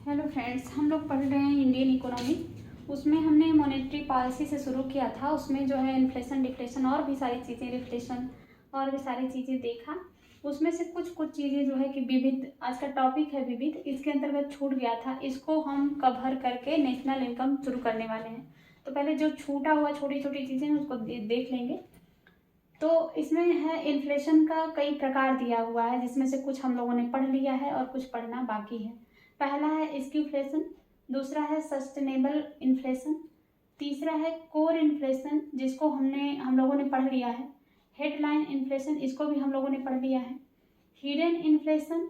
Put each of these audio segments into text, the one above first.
Hello friends, हम लोग पढ़ रहे हैं इंडियन इकोनॉमी। उसमें हमने मॉनेटरी पॉलिसी से शुरू किया था। उसमें जो है इन्फ्लेशन, डिफ्लेशन और भी सारी चीज़ें, रिफ्लेशन और भी सारी चीज़ें देखा। उसमें से कुछ कुछ चीज़ें जो है कि विविध, आज का टॉपिक है विविध, इसके अंतर्गत छूट गया था। इसको हम कवर करके नेशनल इनकम शुरू करने वाले हैं। तो पहले जो छूटा हुआ छोटी छोटी चीज़ें हैं उसको देख लेंगे। तो इसमें है इन्फ्लेशन का कई प्रकार दिया हुआ है, जिसमें से कुछ हम लोगों ने पढ़ लिया है और कुछ पढ़ना बाकी है। पहला है स्क्यूफ्लेशन, दूसरा है सस्टेनेबल इन्फ्लेशन, तीसरा है कोर इन्फ्लेशन जिसको हम लोगों ने पढ़ लिया है। हेडलाइन इन्फ्लेशन, इसको भी हम लोगों ने पढ़ लिया है। हिडन इन्फ्लेशन,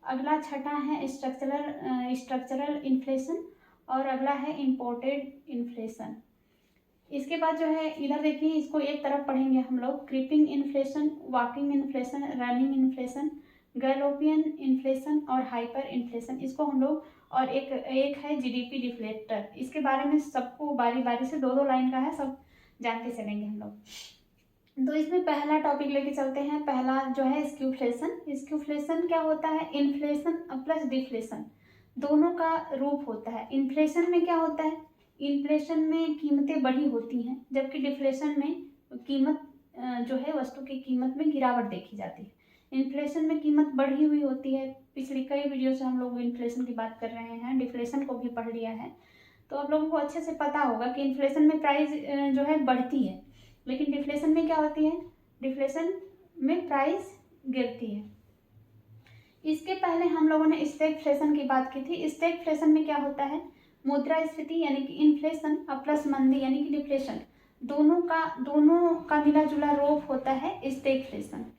अगला छठा है स्ट्रक्चरल इन्फ्लेशन और अगला है इम्पोर्टेड इन्फ्लेशन। इसके बाद जो है इधर देखिए, इसको एक तरफ पढ़ेंगे हम लोग। Creeping inflation, walking inflation, running inflation, galloping inflation और हाइपर इन्फ्लेशन, इसको हम लोग, और एक है जीडीपी डिफ्लेक्टर। इसके बारे में सबको बारी बारी से दो दो लाइन का है, सब जानते चलेंगे हम लोग। तो इसमें पहला टॉपिक लेके चलते हैं। पहला जो है स्क्यूफ्लेशन। स्क्यूफ्लेशन क्या होता है? इन्फ्लेशन प्लस डिफ्लेशन दोनों का रूप होता है। इन्फ्लेशन में क्या होता है? इन्फ्लेशन में कीमतें बढ़ी होती हैं, जबकि डिफ्लेशन में कीमत जो है वस्तु की कीमत में गिरावट देखी जाती है। इन्फ्लेशन में कीमत बढ़ी हुई होती है। पिछली कई वीडियो से हम लोग इन्फ्लेशन की बात कर रहे हैं, डिफ्लेशन को भी पढ़ लिया है। तो आप लोगों को अच्छे से पता होगा कि इन्फ्लेशन में प्राइस जो है बढ़ती है, लेकिन डिफ्लेशन में क्या होती है? डिफ्लेशन में प्राइस गिरती है। इसके पहले हम लोगों ने स्टैगफ्लेशन की बात की थी। स्टैगफ्लेशन में क्या होता है? मुद्रास्फीति यानी कि इन्फ्लेशन प्लस मंदी यानी कि डिफ्लेशन, दोनों का मिला जुला रूप होता है स्टैगफ्लेशन।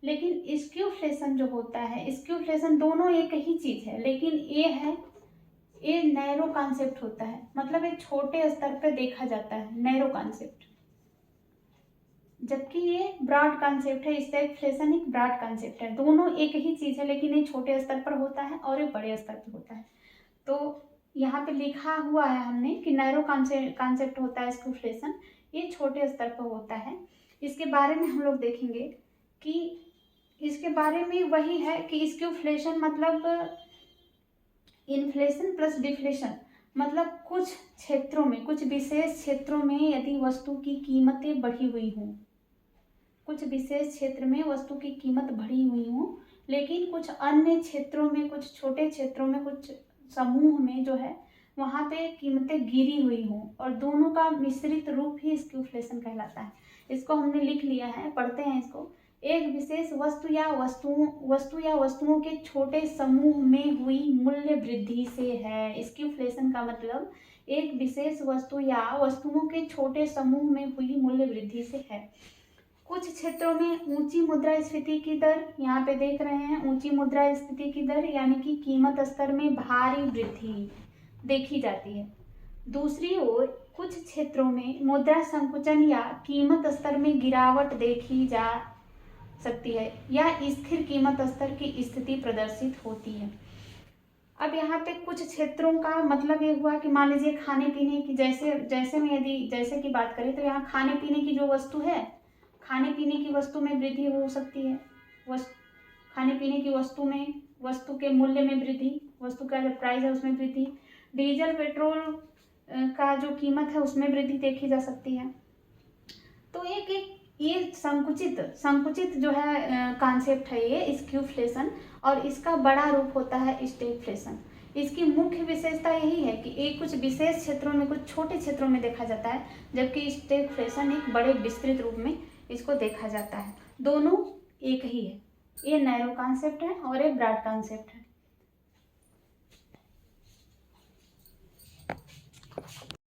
लेकिन स्क्यूफ्लेशन जो होता है, स्क्यूफ्लेशन दोनों एक ही चीज है, लेकिन ये नैरो कॉन्सेप्ट होता है, मतलब एक छोटे स्तर पर देखा जाता है, नैरो कॉन्सेप्ट, जबकि ये ब्रॉड कॉन्सेप्ट है। स्टैगफ्लेशन एक ब्रॉड कॉन्सेप्ट है। दोनों एक ही चीज है, लेकिन ये छोटे स्तर पर होता है और ये बड़े स्तर पर होता है। तो यहाँ पे लिखा हुआ है हमने कि नैरो कॉन्सेप्ट होता है स्क्यूफ्लेशन, ये छोटे स्तर पर होता है। इसके बारे में हम लोग देखेंगे कि इसके बारे में वही है कि स्क्यूफ्लेशन मतलब इन्फ्लेशन प्लस डिफ्लेशन, मतलब कुछ क्षेत्रों में, कुछ विशेष क्षेत्रों में यदि वस्तु की कीमतें बढ़ी हुई हों, कुछ विशेष क्षेत्र में वस्तु की कीमत बढ़ी हुई हो, लेकिन कुछ अन्य क्षेत्रों में, कुछ छोटे क्षेत्रों में, कुछ समूह में जो है वहाँ पे कीमतें गिरी हुई हों, और दोनों का मिश्रित रूप ही स्क्यूफ्लेशन कहलाता है। इसको हमने लिख लिया है, पढ़ते हैं इसको। एक विशेष वस्तु या वस्तुओं के छोटे समूह में हुई मूल्य वृद्धि से है। स्क्यूफ्लेशन का मतलब एक विशेष वस्तु या वस्तुओं के छोटे समूह में हुई मूल्य वृद्धि से है। कुछ क्षेत्रों में ऊंची मुद्रास्फीति की दर, यहाँ पे देख रहे हैं ऊंची मुद्रास्फीति की दर यानी कि कीमत स्तर में भारी वृद्धि देखी जाती है। दूसरी ओर कुछ क्षेत्रों में मुद्रा संकुचन या कीमत स्तर में गिरावट देखी जा सकती है, या स्थिर कीमत स्तर की स्थिति प्रदर्शित होती है। अब यहाँ पे कुछ क्षेत्रों का मतलब ये हुआ कि मान लीजिए खाने पीने की, जैसे की बात करें तो यहाँ खाने पीने की जो वस्तु है, खाने पीने की वस्तु में वृद्धि हो सकती है। खाने पीने की वस्तु में, वस्तु के मूल्य में वृद्धि, वस्तु का जो प्राइस है उसमें वृद्धि। डीजल पेट्रोल का जो कीमत है उसमें वृद्धि देखी जा सकती है। तो ये संकुचित जो है कॉन्सेप्ट है ये स्क्यूफ्लेशन, और इसका बड़ा रूप होता है स्टैगफ्लेशन। इसकी मुख्य विशेषता यही है कि एक कुछ विशेष क्षेत्रों में, कुछ छोटे क्षेत्रों में देखा जाता है, जबकि स्टैगफ्लेशन एक बड़े विस्तृत रूप में इसको देखा जाता है। दोनों एक ही है, ये नैरो कॉन्सेप्ट है और ये ब्रॉड कॉन्सेप्ट है।